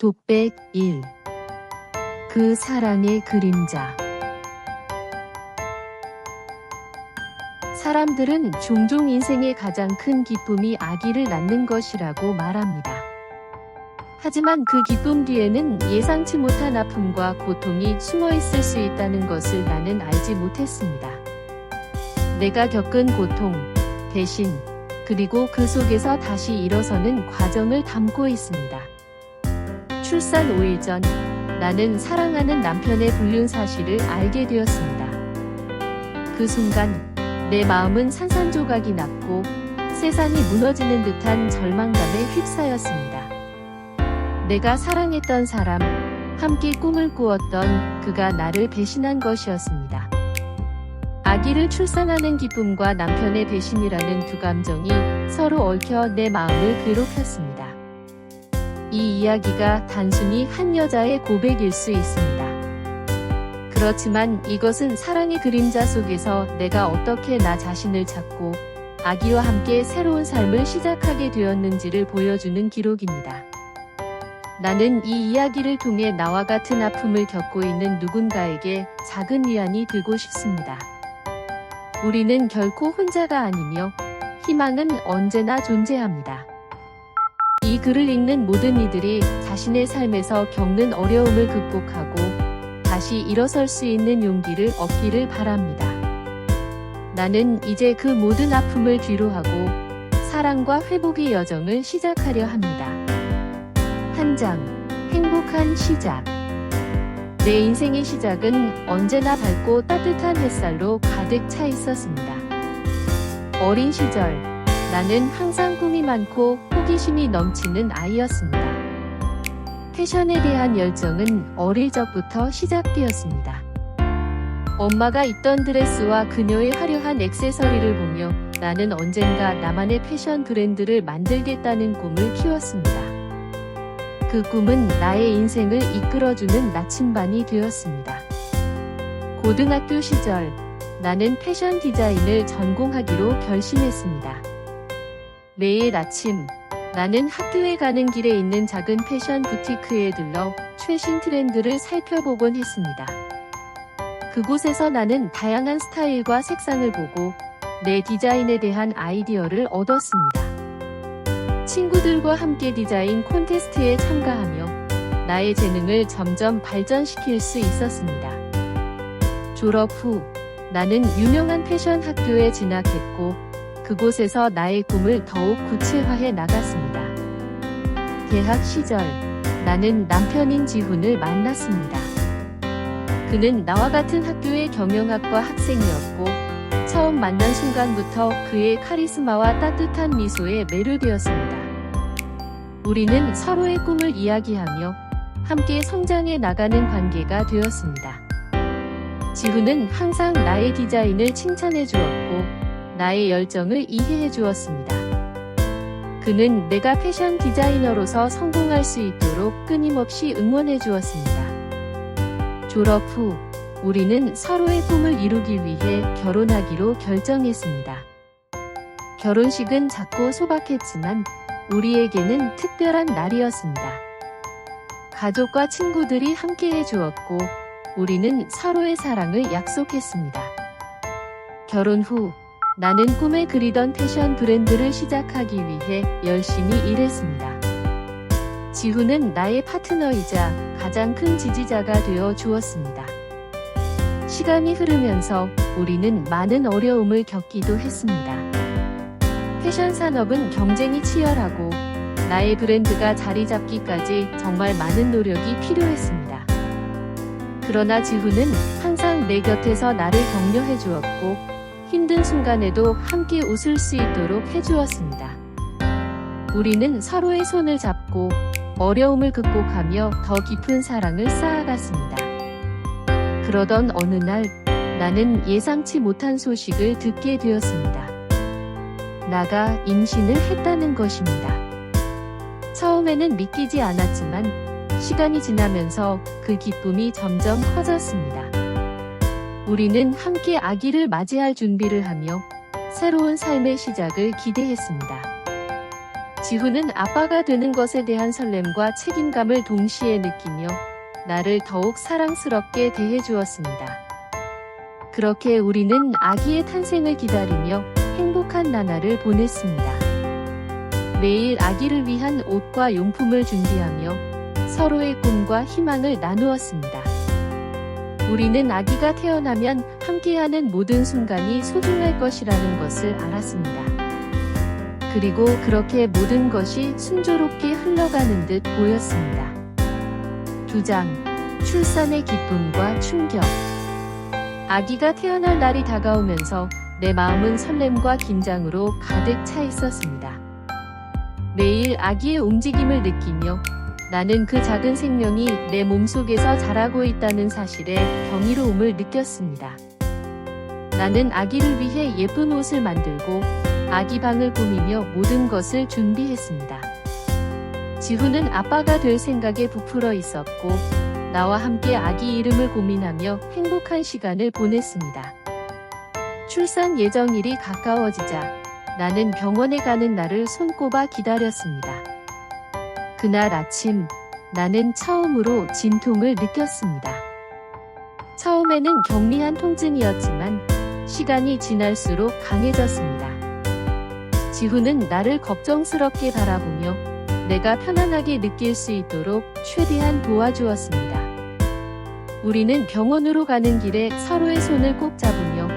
독백 1. 그 사랑의 그림자. 사람들은 종종 인생의 가장 큰 기쁨이 아기를 낳는 것이라고 말합니다. 하지만 그 기쁨 뒤에는 예상치 못한 아픔과 고통이 숨어 있을 수 있다는 것을 나는 알지 못했습니다. 내가 겪은 고통, 대신, 그리고 그 속에서 다시 일어서는 과정을 담고 있습니다. 출산 5일 전, 나는 사랑하는 남편의 불륜 사실을 알게 되었습니다. 그 순간, 내 마음은 산산조각이 났고 세상이 무너지는 듯한 절망감에 휩싸였습니다. 내가 사랑했던 사람, 함께 꿈을 꾸었던 그가 나를 배신한 것이었습니다. 아기를 출산하는 기쁨과 남편의 배신이라는 두 감정이 서로 얽혀 내 마음을 괴롭혔습니다. 이 이야기가 단순히 한 여자의 고백일 수 있습니다. 그렇지만 이것은 사랑의 그림자 속에서 내가 어떻게 나 자신을 찾고 아기와 함께 새로운 삶을 시작하게 되었는지를 보여주는 기록입니다. 나는 이 이야기를 통해 나와 같은 아픔을 겪고 있는 누군가에게 작은 위안이 되고 싶습니다. 우리는 결코 혼자가 아니며 희망은 언제나 존재합니다. 이 글을 읽는 모든 이들이 자신의 삶에서 겪는 어려움을 극복하고 다시 일어설 수 있는 용기를 얻기를 바랍니다. 나는 이제 그 모든 아픔을 뒤로하고 사랑과 회복의 여정을 시작하려 합니다. 한 장, 행복한 시작. 내 인생의 시작은 언제나 밝고 따뜻한 햇살로 가득 차 있었습니다. 어린 시절, 나는 항상 꿈이 많고 호기심이 넘치는 아이였습니다. 패션에 대한 열정은 어릴 적부터 시작되었습니다. 엄마가 입던 드레스와 그녀의 화려한 액세서리를 보며 나는 언젠가 나만의 패션 브랜드를 만들겠다는 꿈을 키웠습니다. 그 꿈은 나의 인생을 이끌어주는 나침반이 되었습니다. 고등학교 시절, 나는 패션 디자인을 전공하기로 결심했습니다. 매일 아침, 나는 학교에 가는 길에 있는 작은 패션 부티크에 들러 최신 트렌드를 살펴보곤 했습니다. 그곳에서 나는 다양한 스타일과 색상을 보고 내 디자인에 대한 아이디어를 얻었습니다. 친구들과 함께 디자인 콘테스트에 참가하며 나의 재능을 점점 발전시킬 수 있었습니다. 졸업 후, 나는 유명한 패션 학교에 진학했고 그곳에서 나의 꿈을 더욱 구체화해 나갔습니다. 대학 시절, 나는 남편인 지훈을 만났습니다. 그는 나와 같은 학교의 경영학과 학생이었고 처음 만난 순간부터 그의 카리스마와 따뜻한 미소에 매료되었습니다. 우리는 서로의 꿈을 이야기하며 함께 성장해 나가는 관계가 되었습니다. 지훈은 항상 나의 디자인을 칭찬해 주었고 나의 열정을 이해해 주었습니다. 그는 내가 패션 디자이너로서 성공할 수 있도록 끊임없이 응원해 주었습니다. 졸업 후, 우리는 서로의 꿈을 이루기 위해 결혼하기로 결정했습니다. 결혼식은 작고 소박했지만 우리에게는 특별한 날이었습니다. 가족과 친구들이 함께해 주었고 우리는 서로의 사랑을 약속했습니다. 결혼 후, 나는 꿈에 그리던 패션 브랜드를 시작하기 위해 열심히 일했습니다. 지훈은 나의 파트너이자 가장 큰 지지자가 되어 주었습니다. 시간이 흐르면서 우리는 많은 어려움을 겪기도 했습니다. 패션 산업은 경쟁이 치열하고 나의 브랜드가 자리 잡기까지 정말 많은 노력이 필요했습니다. 그러나 지훈은 항상 내 곁에서 나를 격려해 주었고 힘든 순간에도 함께 웃을 수 있도록 해주었습니다. 우리는 서로의 손을 잡고 어려움을 극복하며 더 깊은 사랑을 쌓아갔습니다. 그러던 어느 날, 나는 예상치 못한 소식을 듣게 되었습니다. 나가 임신을 했다는 것입니다. 처음에는 믿기지 않았지만 시간이 지나면서 그 기쁨이 점점 커졌습니다. 우리는 함께 아기를 맞이할 준비를 하며 새로운 삶의 시작을 기대했습니다. 지훈은 아빠가 되는 것에 대한 설렘과 책임감을 동시에 느끼며 나를 더욱 사랑스럽게 대해주었습니다. 그렇게 우리는 아기의 탄생을 기다리며 행복한 나날을 보냈습니다. 매일 아기를 위한 옷과 용품을 준비하며 서로의 꿈과 희망을 나누었습니다. 우리는 아기가 태어나면 함께하는 모든 순간이 소중할 것이라는 것을 알았습니다. 그리고 그렇게 모든 것이 순조롭게 흘러가는 듯 보였습니다. 2장. 출산의 기쁨과 충격. 아기가 태어날 날이 다가오면서 내 마음은 설렘과 긴장으로 가득 차 있었습니다. 매일 아기의 움직임을 느끼며 나는 그 작은 생명이 내 몸속에서 자라고 있다는 사실에 경이로움을 느꼈습니다. 나는 아기를 위해 예쁜 옷을 만들고 아기 방을 꾸미며 모든 것을 준비했습니다. 지훈은 아빠가 될 생각에 부풀어 있었고 나와 함께 아기 이름을 고민하며 행복한 시간을 보냈습니다. 출산 예정일이 가까워지자 나는 병원에 가는 날을 손꼽아 기다렸습니다. 그날 아침 나는 처음으로 진통을 느꼈습니다. 처음에는 경미한 통증이었지만 시간이 지날수록 강해졌습니다. 지훈은 나를 걱정스럽게 바라보며 내가 편안하게 느낄 수 있도록 최대한 도와주었습니다. 우리는 병원으로 가는 길에 서로의 손을 꼭 잡으며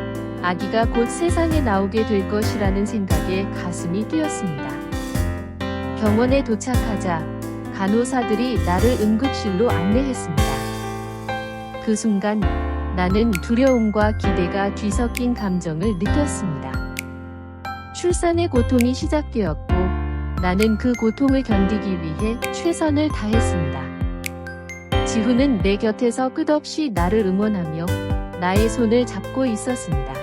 아기가 곧 세상에 나오게 될 것이라는 생각에 가슴이 뛰었습니다. 병원에 도착하자 간호사들이 나를 응급실로 안내했습니다. 그 순간 나는 두려움과 기대가 뒤섞인 감정을 느꼈습니다. 출산의 고통이 시작되었고 나는 그 고통을 견디기 위해 최선을 다했습니다. 지훈은 내 곁에서 끝없이 나를 응원하며 나의 손을 잡고 있었습니다.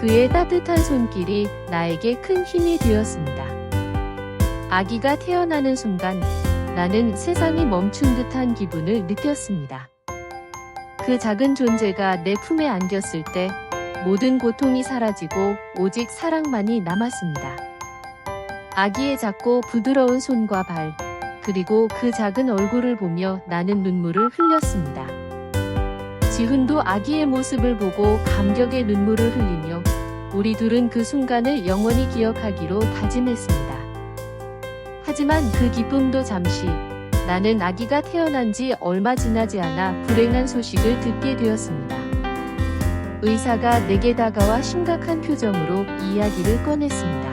그의 따뜻한 손길이 나에게 큰 힘이 되었습니다. 아기가 태어나는 순간 나는 세상이 멈춘 듯한 기분을 느꼈습니다. 그 작은 존재가 내 품에 안겼을 때 모든 고통이 사라지고 오직 사랑만이 남았습니다. 아기의 작고 부드러운 손과 발, 그리고 그 작은 얼굴을 보며 나는 눈물을 흘렸습니다. 지훈도 아기의 모습을 보고 감격의 눈물을 흘리며 우리 둘은 그 순간을 영원히 기억하기로 다짐했습니다. 하지만 그 기쁨도 잠시, 나는 아기가 태어난 지 얼마 지나지 않아 불행한 소식을 듣게 되었습니다. 의사가 내게 다가와 심각한 표정으로 이야기를 꺼냈습니다.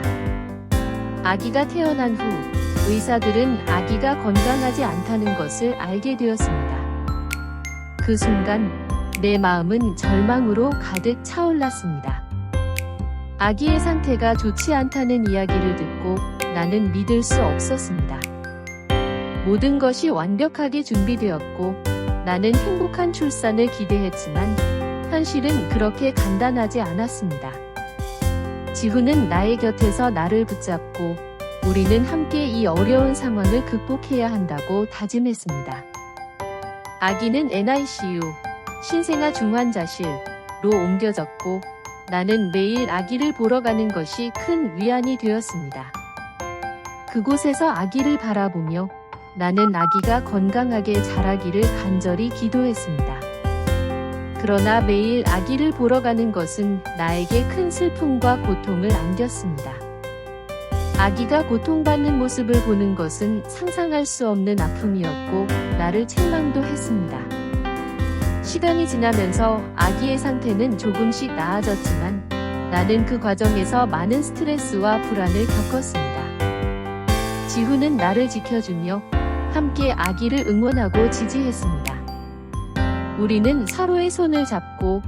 아기가 태어난 후 의사들은 아기가 건강하지 않다는 것을 알게 되었습니다. 그 순간 내 마음은 절망으로 가득 차올랐습니다. 아기의 상태가 좋지 않다는 이야기를 듣고 나는 믿을 수 없었습니다. 모든 것이 완벽하게 준비되었고 나는 행복한 출산을 기대했지만 현실은 그렇게 간단하지 않았습니다. 지훈은 나의 곁에서 나를 붙잡고 우리는 함께 이 어려운 상황을 극복해야 한다고 다짐했습니다. 아기는 NICU, 신생아 중환자실로 옮겨졌고 나는 매일 아기를 보러 가는 것이 큰 위안이 되었습니다. 그곳에서 아기를 바라보며 나는 아기가 건강하게 자라기를 간절히 기도했습니다. 그러나 매일 아기를 보러 가는 것은 나에게 큰 슬픔과 고통을 안겼습니다. 아기가 고통받는 모습을 보는 것은 상상할 수 없는 아픔이었고 나를 책망도 했습니다. 시간이 지나면서 아기의 상태는 조금씩 나아졌지만 나는 그 과정에서 많은 스트레스와 불안을 겪었습니다. 지훈은 나를 지켜주며 함께 아기를 응원하고 지지했습니다. 우리는 서로의 손을 잡고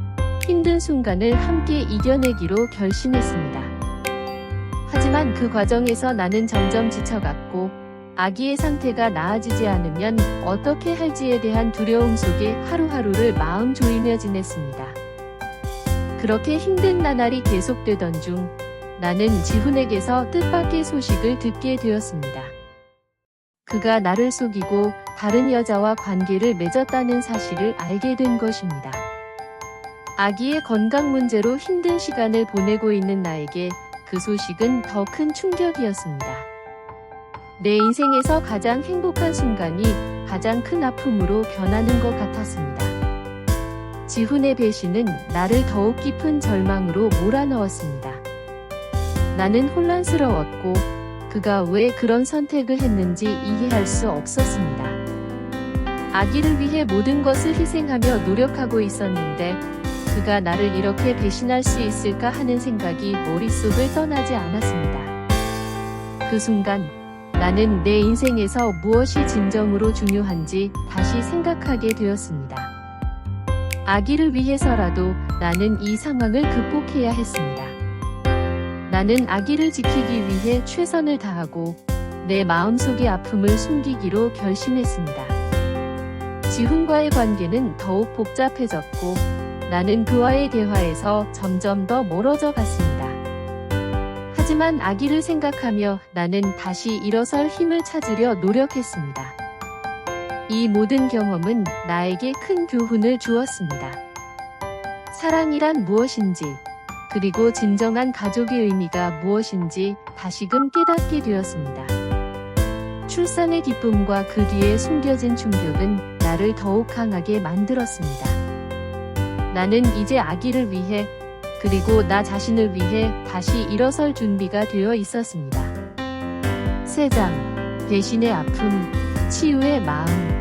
힘든 순간을 함께 이겨내기로 결심했습니다. 하지만 그 과정에서 나는 점점 지쳐갔고 아기의 상태가 나아지지 않으면 어떻게 할지에 대한 두려움 속에 하루하루를 마음 졸이며 지냈습니다. 그렇게 힘든 나날이 계속되던 중 나는 지훈에게서 뜻밖의 소식을 듣게 되었습니다. 그가 나를 속이고 다른 여자와 관계를 맺었다는 사실을 알게 된 것입니다. 아기의 건강 문제로 힘든 시간을 보내고 있는 나에게 그 소식은 더 큰 충격이었습니다. 내 인생에서 가장 행복한 순간이 가장 큰 아픔으로 변하는 것 같았습니다. 지훈의 배신은 나를 더욱 깊은 절망으로 몰아넣었습니다. 나는 혼란스러웠고 그가 왜 그런 선택을 했는지 이해할 수 없었습니다. 아기를 위해 모든 것을 희생하며 노력하고 있었는데 그가 나를 이렇게 배신할 수 있을까 하는 생각이 머릿속을 떠나지 않았습니다. 그 순간 나는 내 인생에서 무엇이 진정으로 중요한지 다시 생각하게 되었습니다. 아기를 위해서라도 나는 이 상황을 극복해야 했습니다. 나는 아기를 지키기 위해 최선을 다하고 내 마음속의 아픔을 숨기기로 결심했습니다. 지훈과의 관계는 더욱 복잡해졌고 나는 그와의 대화에서 점점 더 멀어져 갔습니다. 하지만 아기를 생각하며 나는 다시 일어설 힘을 찾으려 노력했습니다. 이 모든 경험은 나에게 큰 교훈을 주었습니다. 사랑이란 무엇인지, 그리고 진정한 가족의 의미가 무엇인지 다시금 깨닫게 되었습니다. 출산의 기쁨과 그 뒤에 숨겨진 충격은 나를 더욱 강하게 만들었습니다. 나는 이제 아기를 위해, 그리고 나 자신을 위해 다시 일어설 준비가 되어 있었습니다. 세 장, 배신의 아픔, 치유의 마음.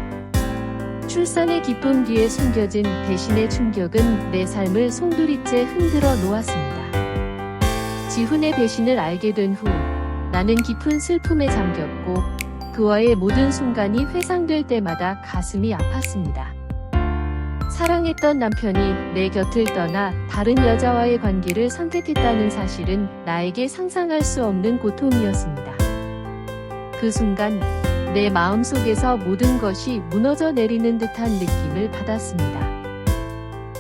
출산의 기쁨 뒤에 숨겨진 배신의 충격은 내 삶을 송두리째 흔들어 놓았습니다. 지훈의 배신을 알게 된 후 나는 깊은 슬픔에 잠겼고 그와의 모든 순간이 회상될 때마다 가슴이 아팠습니다. 사랑했던 남편이 내 곁을 떠나 다른 여자와의 관계를 선택했다는 사실은 나에게 상상할 수 없는 고통이었습니다. 그 순간 내 마음속에서 모든 것이 무너져 내리는 듯한 느낌을 받았습니다.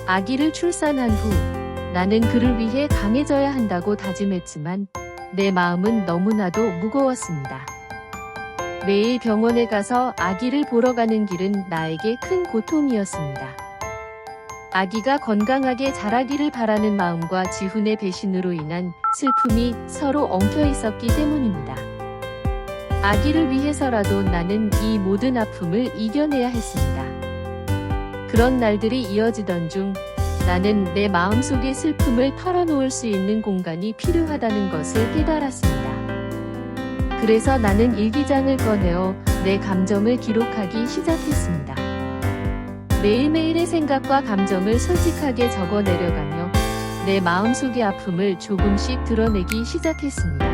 아기를 출산한 후 나는 그를 위해 강해져야 한다고 다짐했지만 내 마음은 너무나도 무거웠습니다. 매일 병원에 가서 아기를 보러 가는 길은 나에게 큰 고통이었습니다. 아기가 건강하게 자라기를 바라는 마음과 지훈의 배신으로 인한 슬픔이 서로 엉켜 있었기 때문입니다. 아기를 위해서라도 나는 이 모든 아픔을 이겨내야 했습니다. 그런 날들이 이어지던 중 나는 내 마음속의 슬픔을 털어놓을 수 있는 공간이 필요하다는 것을 깨달았습니다. 그래서 나는 일기장을 꺼내어 내 감정을 기록하기 시작했습니다. 매일매일의 생각과 감정을 솔직하게 적어 내려가며 내 마음속의 아픔을 조금씩 드러내기 시작했습니다.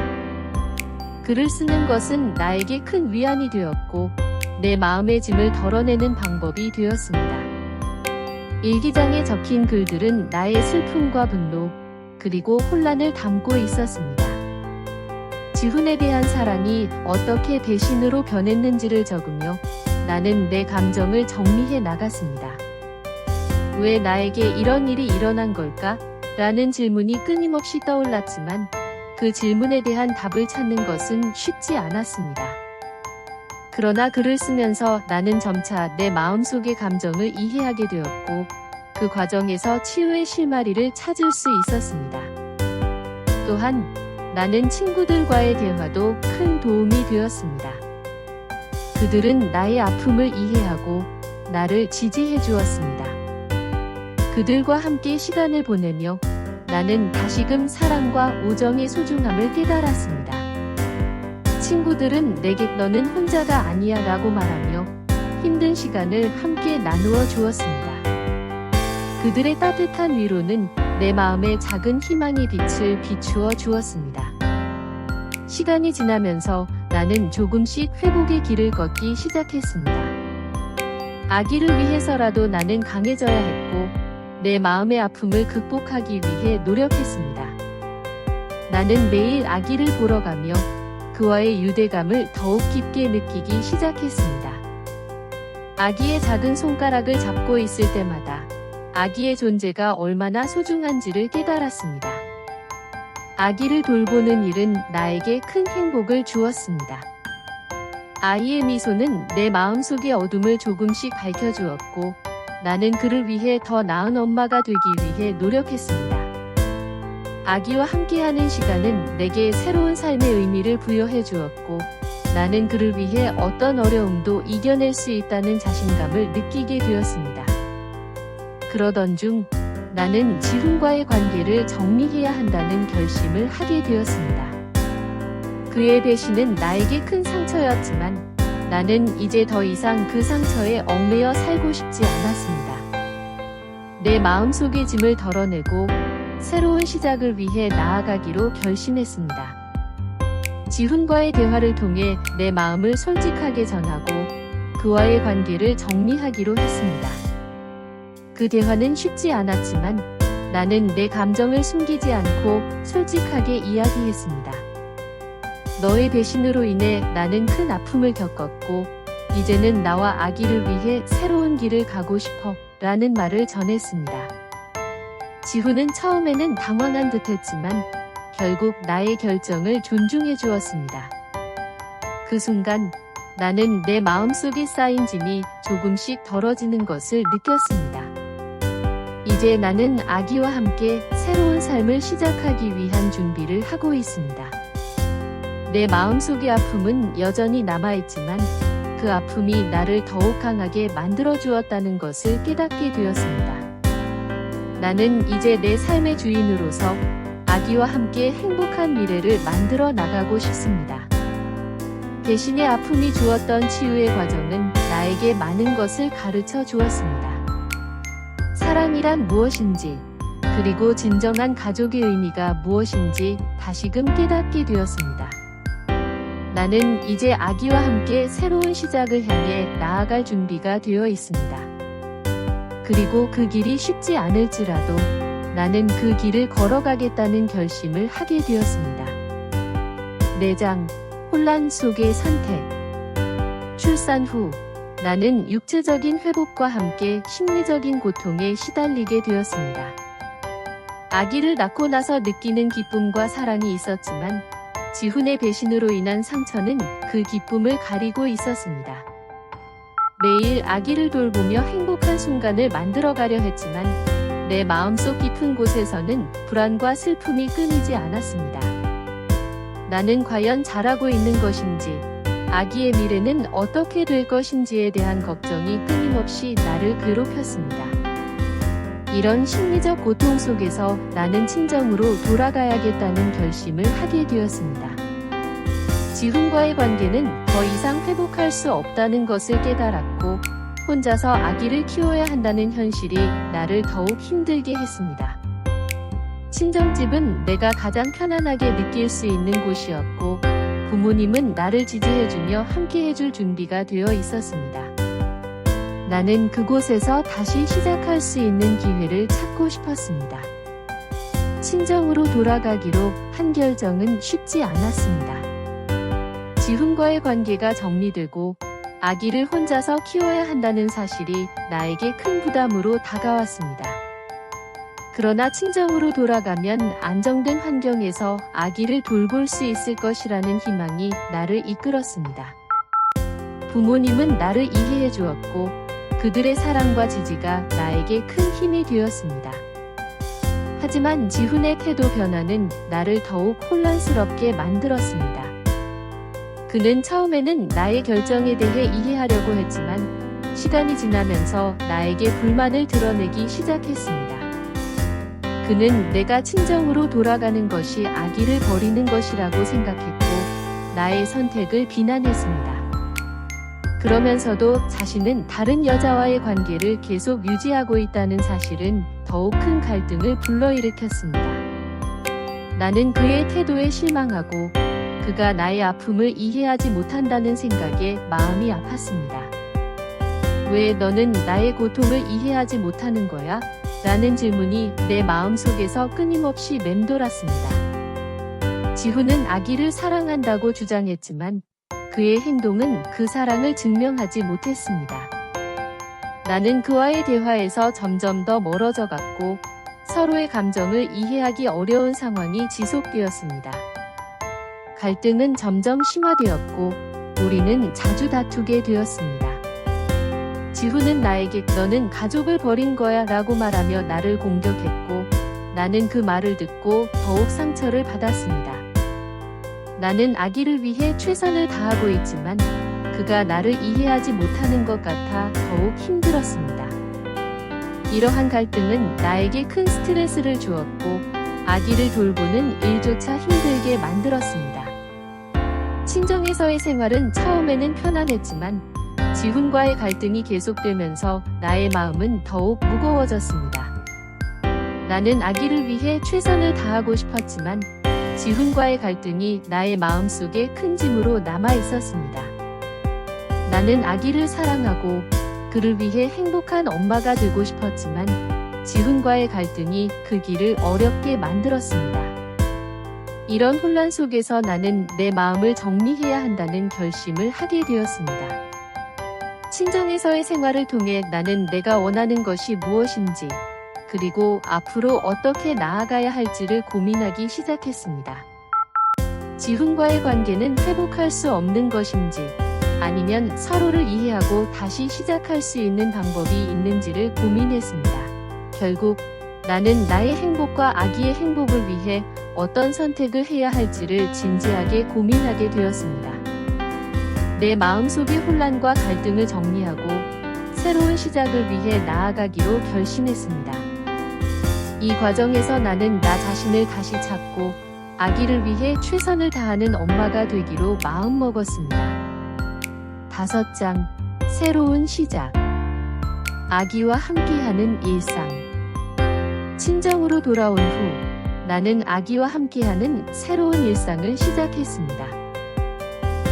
글을 쓰는 것은 나에게 큰 위안이 되었고 내 마음의 짐을 덜어내는 방법이 되었습니다. 일기장에 적힌 글들은 나의 슬픔과 분노, 그리고 혼란을 담고 있었습니다. 지훈에 대한 사랑이 어떻게 배신으로 변했는지를 적으며 나는 내 감정을 정리해 나갔습니다. 왜 나에게 이런 일이 일어난 걸까? 라는 질문이 끊임없이 떠올랐지만 그 질문에 대한 답을 찾는 것은 쉽지 않았습니다. 그러나 글을 쓰면서 나는 점차 내 마음속의 감정을 이해하게 되었고 그 과정에서 치유의 실마리를 찾을 수 있었습니다. 또한 나는 친구들과의 대화도 큰 도움이 되었습니다. 그들은 나의 아픔을 이해하고 나를 지지해 주었습니다. 그들과 함께 시간을 보내며 나는 다시금 사랑과 우정의 소중함을 깨달았습니다. 친구들은 내게 너는 혼자가 아니야 라고 말하며 힘든 시간을 함께 나누어 주었습니다. 그들의 따뜻한 위로는 내 마음에 작은 희망의 빛을 비추어 주었습니다. 시간이 지나면서 나는 조금씩 회복의 길을 걷기 시작했습니다. 아기를 위해서라도 나는 강해져야 했고 내 마음의 아픔을 극복하기 위해 노력했습니다. 나는 매일 아기를 보러 가며 그와의 유대감을 더욱 깊게 느끼기 시작했습니다. 아기의 작은 손가락을 잡고 있을 때마다 아기의 존재가 얼마나 소중한지를 깨달았습니다. 아기를 돌보는 일은 나에게 큰 행복을 주었습니다. 아이의 미소는 내 마음속의 어둠을 조금씩 밝혀주었고 나는 그를 위해 더 나은 엄마가 되기 위해 노력했습니다. 아기와 함께하는 시간은 내게 새로운 삶의 의미를 부여해 주었고 나는 그를 위해 어떤 어려움도 이겨낼 수 있다는 자신감을 느끼게 되었습니다. 그러던 중 나는 지훈과의 관계를 정리해야 한다는 결심을 하게 되었습니다. 그의 배신은 나에게 큰 상처였지만 나는 이제 더 이상 그 상처에 얽매여 살고 싶지 않았습니다. 내 마음속의 짐을 덜어내고 새로운 시작을 위해 나아가기로 결심했습니다. 지훈과의 대화를 통해 내 마음을 솔직하게 전하고 그와의 관계를 정리하기로 했습니다. 그 대화는 쉽지 않았지만 나는 내 감정을 숨기지 않고 솔직하게 이야기했습니다. 너의 배신으로 인해 나는 큰 아픔을 겪었고 이제는 나와 아기를 위해 새로운 길을 가고 싶어 라는 말을 전했습니다. 지훈은 처음에는 당황한 듯했지만 결국 나의 결정을 존중해 주었습니다. 그 순간 나는 내 마음속에 쌓인 짐이 조금씩 덜어지는 것을 느꼈습니다. 이제 나는 아기와 함께 새로운 삶을 시작하기 위한 준비를 하고 있습니다. 내 마음속의 아픔은 여전히 남아있지만 그 아픔이 나를 더욱 강하게 만들어 주었다는 것을 깨닫게 되었습니다. 나는 이제 내 삶의 주인으로서 아기와 함께 행복한 미래를 만들어 나가고 싶습니다. 대신에 아픔이 주었던 치유의 과정은 나에게 많은 것을 가르쳐 주었습니다. 사랑이란 무엇인지, 그리고 진정한 가족의 의미가 무엇인지 다시금 깨닫게 되었습니다. 나는 이제 아기와 함께 새로운 시작을 향해 나아갈 준비가 되어 있습니다. 그리고 그 길이 쉽지 않을지라도 나는 그 길을 걸어가겠다는 결심을 하게 되었습니다. 내장, 혼란 속의 선택. 출산 후 나는 육체적인 회복과 함께 심리적인 고통에 시달리게 되었습니다. 아기를 낳고 나서 느끼는 기쁨과 사랑이 있었지만 지훈의 배신으로 인한 상처는 그 기쁨을 가리고 있었습니다. 매일 아기를 돌보며 행복한 순간을 만들어가려 했지만 내 마음속 깊은 곳에서는 불안과 슬픔이 끊이지 않았습니다. 나는 과연 잘하고 있는 것인지, 아기의 미래는 어떻게 될 것인지에 대한 걱정이 끊임없이 나를 괴롭혔습니다. 이런 심리적 고통 속에서 나는 친정으로 돌아가야겠다는 결심을 하게 되었습니다. 지훈과의 관계는 더 이상 회복할 수 없다는 것을 깨달았고 혼자서 아기를 키워야 한다는 현실이 나를 더욱 힘들게 했습니다. 친정집은 내가 가장 편안하게 느낄 수 있는 곳이었고 부모님은 나를 지지해주며 함께해줄 준비가 되어 있었습니다. 나는 그곳에서 다시 시작할 수 있는 기회를 찾고 싶었습니다. 친정으로 돌아가기로 한 결정은 쉽지 않았습니다. 지훈과의 관계가 정리되고 아기를 혼자서 키워야 한다는 사실이 나에게 큰 부담으로 다가왔습니다. 그러나 친정으로 돌아가면 안정된 환경에서 아기를 돌볼 수 있을 것이라는 희망이 나를 이끌었습니다. 부모님은 나를 이해해 주었고 그들의 사랑과 지지가 나에게 큰 힘이 되었습니다. 하지만 지훈의 태도 변화는 나를 더욱 혼란스럽게 만들었습니다. 그는 처음에는 나의 결정에 대해 이해하려고 했지만 시간이 지나면서 나에게 불만을 드러내기 시작했습니다. 그는 내가 친정으로 돌아가는 것이 아기를 버리는 것이라고 생각했고 나의 선택을 비난했습니다. 그러면서도 자신은 다른 여자와의 관계를 계속 유지하고 있다는 사실은 더욱 큰 갈등을 불러일으켰습니다. 나는 그의 태도에 실망하고 그가 나의 아픔을 이해하지 못한다는 생각에 마음이 아팠습니다. 왜 너는 나의 고통을 이해하지 못하는 거야? 라는 질문이 내 마음속에서 끊임없이 맴돌았습니다. 지훈은 아기를 사랑한다고 주장했지만 그의 행동은 그 사랑을 증명하지 못했습니다. 나는 그와의 대화에서 점점 더 멀어져 갔고 서로의 감정을 이해하기 어려운 상황이 지속되었습니다. 갈등은 점점 심화되었고 우리는 자주 다투게 되었습니다. 지훈은 나에게 너는 가족을 버린 거야 라고 말하며 나를 공격했고 나는 그 말을 듣고 더욱 상처를 받았습니다. 나는 아기를 위해 최선을 다하고 있지만 그가 나를 이해하지 못하는 것 같아 더욱 힘들었습니다. 이러한 갈등은 나에게 큰 스트레스를 주었고 아기를 돌보는 일조차 힘들게 만들었습니다. 친정에서의 생활은 처음에는 편안했지만 지훈과의 갈등이 계속되면서 나의 마음은 더욱 무거워졌습니다. 나는 아기를 위해 최선을 다하고 싶었지만 지훈과의 갈등이 나의 마음속에 큰 짐으로 남아 있었습니다. 나는 아기를 사랑하고 그를 위해 행복한 엄마가 되고 싶었지만 지훈과의 갈등이 그 길을 어렵게 만들었습니다. 이런 혼란 속에서 나는 내 마음을 정리해야 한다는 결심을 하게 되었습니다. 친정에서의 생활을 통해 나는 내가 원하는 것이 무엇인지 그리고 앞으로 어떻게 나아가야 할지를 고민하기 시작했습니다. 지훈과의 관계는 회복할 수 없는 것인지 아니면 서로를 이해하고 다시 시작할 수 있는 방법이 있는지를 고민했습니다. 결국 나는 나의 행복과 아기의 행복을 위해 어떤 선택을 해야 할지를 진지하게 고민하게 되었습니다. 내 마음속의 혼란과 갈등을 정리하고 새로운 시작을 위해 나아가기로 결심했습니다. 이 과정에서 나는 나 자신을 다시 찾고 아기를 위해 최선을 다하는 엄마가 되기로 마음먹었습니다. 5장 새로운 시작. 아기와 함께하는 일상. 친정으로 돌아온 후 나는 아기와 함께하는 새로운 일상을 시작했습니다.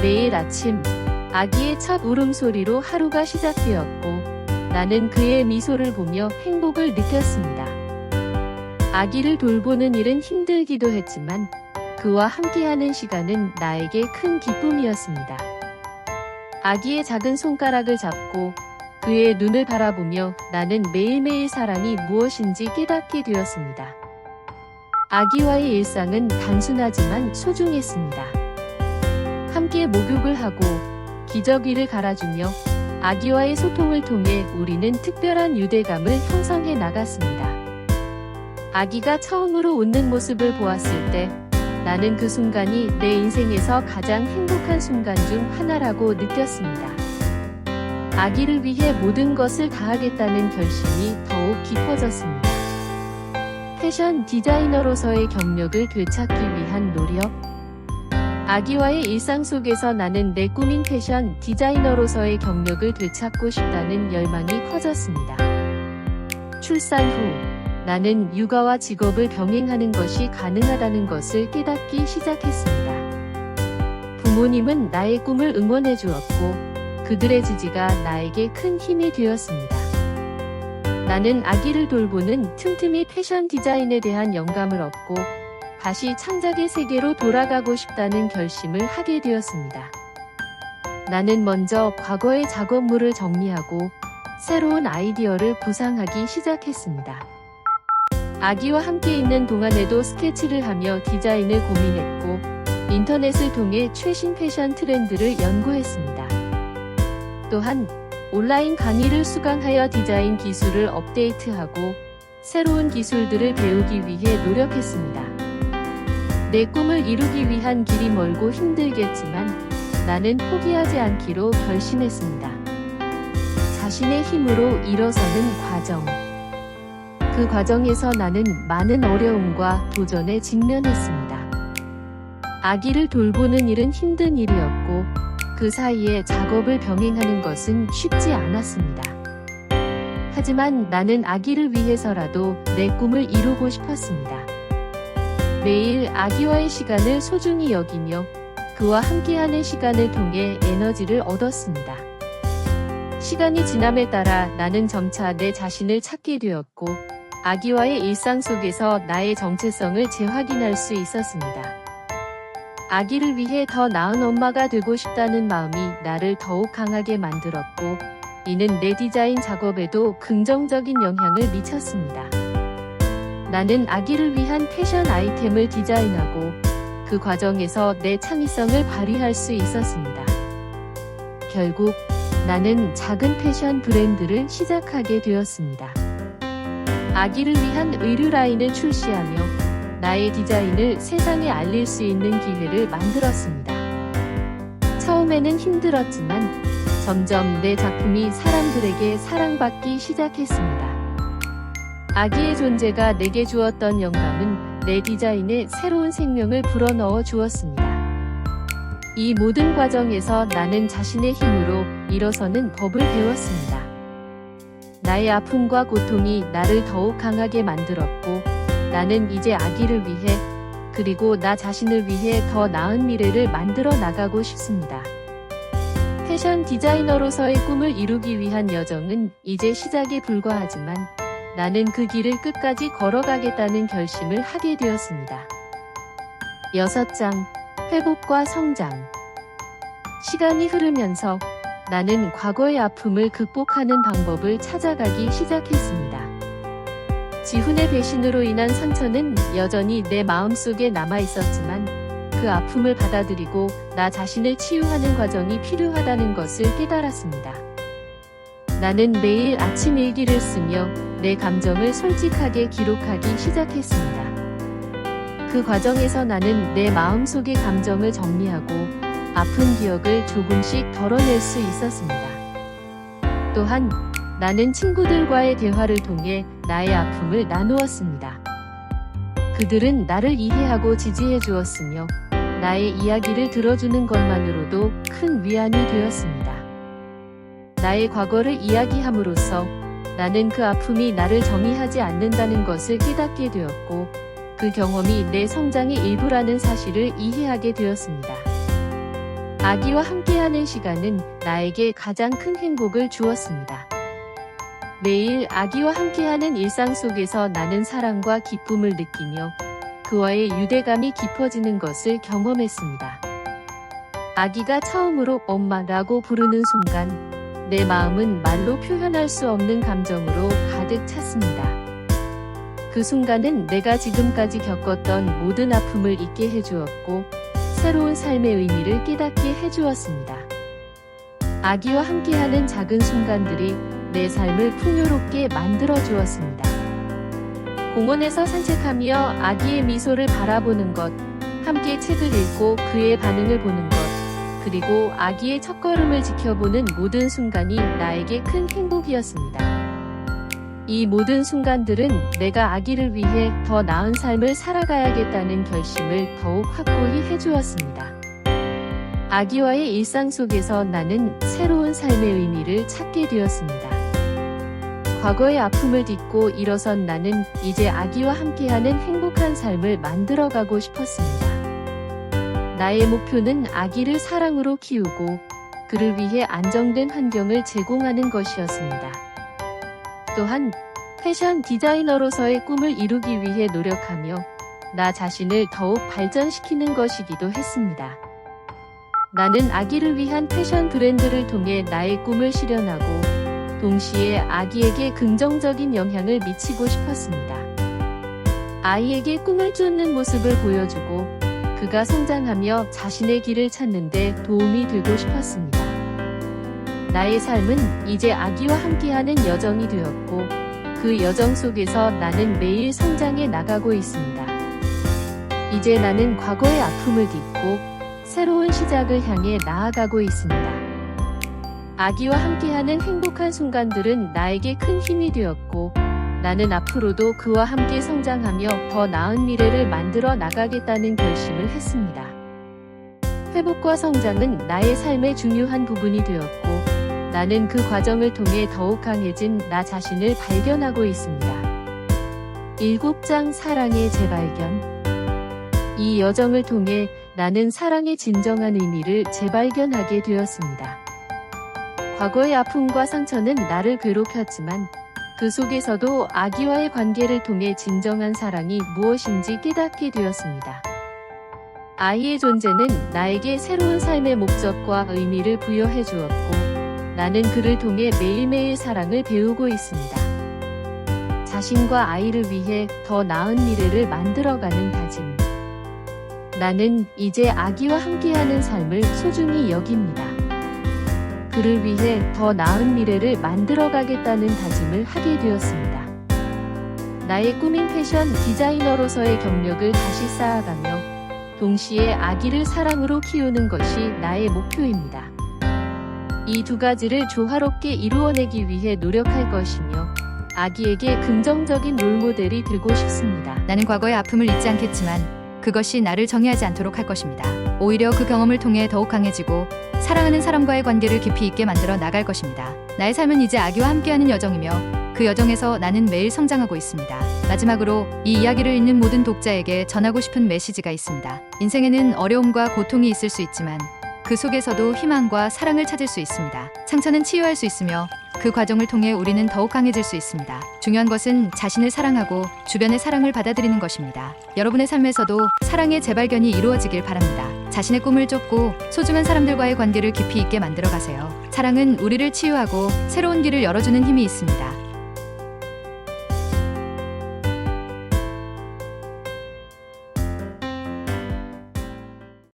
매일 아침 아기의 첫 울음소리로 하루가 시작되었고 나는 그의 미소를 보며 행복을 느꼈습니다. 아기를 돌보는 일은 힘들기도 했지만 그와 함께하는 시간은 나에게 큰 기쁨이었습니다. 아기의 작은 손가락을 잡고 그의 눈을 바라보며 나는 매일매일 사랑이 무엇인지 깨닫게 되었습니다. 아기와의 일상은 단순하지만 소중했습니다. 함께 목욕을 하고 기저귀를 갈아주며 아기와의 소통을 통해 우리는 특별한 유대감을 형성해 나갔습니다. 아기가 처음으로 웃는 모습을 보았을 때 나는 그 순간이 내 인생에서 가장 행복한 순간 중 하나라고 느꼈습니다. 아기를 위해 모든 것을 다하겠다는 결심이 더욱 깊어졌습니다. 패션 디자이너로서의 경력을 되찾기 위한 노력. 아기와의 일상 속에서 나는 내 꿈인 패션 디자이너로서의 경력을 되찾고 싶다는 열망이 커졌습니다. 출산 후 나는 육아와 직업을 병행하는 것이 가능하다는 것을 깨닫기 시작했습니다. 부모님은 나의 꿈을 응원해 주었고 그들의 지지가 나에게 큰 힘이 되었습니다. 나는 아기를 돌보는 틈틈이 패션 디자인에 대한 영감을 얻고 다시 창작의 세계로 돌아가고 싶다는 결심을 하게 되었습니다. 나는 먼저 과거의 작업물을 정리하고 새로운 아이디어를 구상하기 시작했습니다. 아기와 함께 있는 동안에도 스케치를 하며 디자인을 고민했고 인터넷을 통해 최신 패션 트렌드를 연구했습니다. 또한 온라인 강의를 수강하여 디자인 기술을 업데이트하고 새로운 기술들을 배우기 위해 노력했습니다. 내 꿈을 이루기 위한 길이 멀고 힘들겠지만 나는 포기하지 않기로 결심했습니다. 자신의 힘으로 일어서는 과정. 그 과정에서 나는 많은 어려움과 도전에 직면했습니다. 아기를 돌보는 일은 힘든 일이었고 그 사이에 작업을 병행하는 것은 쉽지 않았습니다. 하지만 나는 아기를 위해서라도 내 꿈을 이루고 싶었습니다. 매일 아기와의 시간을 소중히 여기며 그와 함께하는 시간을 통해 에너지를 얻었습니다. 시간이 지남에 따라 나는 점차 내 자신을 찾게 되었고 아기와의 일상 속에서 나의 정체성을 재확인할 수 있었습니다. 아기를 위해 더 나은 엄마가 되고 싶다는 마음이 나를 더욱 강하게 만들었고 이는 내 디자인 작업에도 긍정적인 영향을 미쳤습니다. 나는 아기를 위한 패션 아이템을 디자인하고 그 과정에서 내 창의성을 발휘할 수 있었습니다. 결국 나는 작은 패션 브랜드를 시작하게 되었습니다. 아기를 위한 의류 라인을 출시하며 나의 디자인을 세상에 알릴 수 있는 기회를 만들었습니다. 처음에는 힘들었지만 점점 내 작품이 사람들에게 사랑받기 시작했습니다. 아기의 존재가 내게 주었던 영감은 내 디자인에 새로운 생명을 불어넣어 주었습니다. 이 모든 과정에서 나는 자신의 힘으로 일어서는 법을 배웠습니다. 나의 아픔과 고통이 나를 더욱 강하게 만들었고, 나는 이제 아기를 위해, 그리고 나 자신을 위해 더 나은 미래를 만들어 나가고 싶습니다. 패션 디자이너로서의 꿈을 이루기 위한 여정은 이제 시작에 불과하지만 나는 그 길을 끝까지 걸어가겠다는 결심을 하게 되었습니다. 6장. 회복과 성장. 시간이 흐르면서 나는 과거의 아픔을 극복하는 방법을 찾아가기 시작했습니다. 지훈의 배신으로 인한 상처는 여전히 내 마음속에 남아 있었지만 그 아픔을 받아들이고 나 자신을 치유하는 과정이 필요하다는 것을 깨달았습니다. 나는 매일 아침 일기를 쓰며 내 감정을 솔직하게 기록하기 시작했습니다. 그 과정에서 나는 내 마음속의 감정을 정리하고 아픈 기억을 조금씩 덜어낼 수 있었습니다. 또한 나는 친구들과의 대화를 통해 나의 아픔을 나누었습니다. 그들은 나를 이해하고 지지해 주었으며 나의 이야기를 들어주는 것만으로도 큰 위안이 되었습니다. 나의 과거를 이야기함으로써 나는 그 아픔이 나를 정의하지 않는다는 것을 깨닫게 되었고, 그 경험이 내 성장의 일부라는 사실을 이해하게 되었습니다. 아기와 함께하는 시간은 나에게 가장 큰 행복을 주었습니다. 매일 아기와 함께하는 일상 속에서 나는 사랑과 기쁨을 느끼며 그와의 유대감이 깊어지는 것을 경험했습니다. 아기가 처음으로 엄마라고 부르는 순간 내 마음은 말로 표현할 수 없는 감정으로 가득 찼습니다. 그 순간은 내가 지금까지 겪었던 모든 아픔을 잊게 해주었고 새로운 삶의 의미를 깨닫게 해주었습니다. 아기와 함께하는 작은 순간들이 내 삶을 풍요롭게 만들어 주었습니다. 공원에서 산책하며 아기의 미소를 바라보는 것, 함께 책을 읽고 그의 반응을 보는 것, 그리고 아기의 첫걸음을 지켜보는 모든 순간이 나에게 큰 행복이었습니다. 이 모든 순간들은 내가 아기를 위해 더 나은 삶을 살아가야겠다는 결심을 더욱 확고히 해주었습니다. 아기와의 일상 속에서 나는 새로운 삶의 의미를 찾게 되었습니다. 과거의 아픔을 딛고 일어선 나는 이제 아기와 함께하는 행복한 삶을 만들어가고 싶었습니다. 나의 목표는 아기를 사랑으로 키우고 그를 위해 안정된 환경을 제공하는 것이었습니다. 또한 패션 디자이너로서의 꿈을 이루기 위해 노력하며 나 자신을 더욱 발전시키는 것이기도 했습니다. 나는 아기를 위한 패션 브랜드를 통해 나의 꿈을 실현하고 동시에 아기에게 긍정적인 영향을 미치고 싶었습니다. 아이에게 꿈을 쫓는 모습을 보여주고 그가 성장하며 자신의 길을 찾는 데 도움이 되고 싶었습니다. 나의 삶은 이제 아기와 함께하는 여정이 되었고 그 여정 속에서 나는 매일 성장해 나가고 있습니다. 이제 나는 과거의 아픔을 딛고 새로운 시작을 향해 나아가고 있습니다. 아기와 함께하는 행복한 순간들은 나에게 큰 힘이 되었고 나는 앞으로도 그와 함께 성장하며 더 나은 미래를 만들어 나가겠다는 결심을 했습니다. 회복과 성장은 나의 삶의 중요한 부분이 되었고 나는 그 과정을 통해 더욱 강해진 나 자신을 발견하고 있습니다. 7장. 사랑의 재발견. 이 여정을 통해 나는 사랑의 진정한 의미를 재발견하게 되었습니다. 과거의 아픔과 상처는 나를 괴롭혔지만 그 속에서도 아기와의 관계를 통해 진정한 사랑이 무엇인지 깨닫게 되었습니다. 아이의 존재는 나에게 새로운 삶의 목적과 의미를 부여해 주었고 나는 그를 통해 매일매일 사랑을 배우고 있습니다. 자신과 아이를 위해 더 나은 미래를 만들어가는 다짐. 나는 이제 아기와 함께하는 삶을 소중히 여깁니다. 그를 위해 더 나은 미래를 만들어가겠다는 다짐을 하게 되었습니다. 나의 꿈인 패션 디자이너로서의 경력을 다시 쌓아가며 동시에 아기를 사랑으로 키우는 것이 나의 목표입니다. 이 두 가지를 조화롭게 이루어내기 위해 노력할 것이며 아기에게 긍정적인 롤모델이 되고 싶습니다. 나는 과거의 아픔을 잊지 않겠지만 그것이 나를 정의하지 않도록 할 것입니다. 오히려 그 경험을 통해 더욱 강해지고 사랑하는 사람과의 관계를 깊이 있게 만들어 나갈 것입니다. 나의 삶은 이제 아기와 함께하는 여정이며 그 여정에서 나는 매일 성장하고 있습니다. 마지막으로 이 이야기를 읽는 모든 독자에게 전하고 싶은 메시지가 있습니다. 인생에는 어려움과 고통이 있을 수 있지만 그 속에서도 희망과 사랑을 찾을 수 있습니다. 상처는 치유할 수 있으며 그 과정을 통해 우리는 더욱 강해질 수 있습니다. 중요한 것은 자신을 사랑하고 주변의 사랑을 받아들이는 것입니다. 여러분의 삶에서도 사랑의 재발견이 이루어지길 바랍니다. 자신의 꿈을 쫓고 소중한 사람들과의 관계를 깊이 있게 만들어 가세요. 사랑은 우리를 치유하고 새로운 길을 열어주는 힘이 있습니다.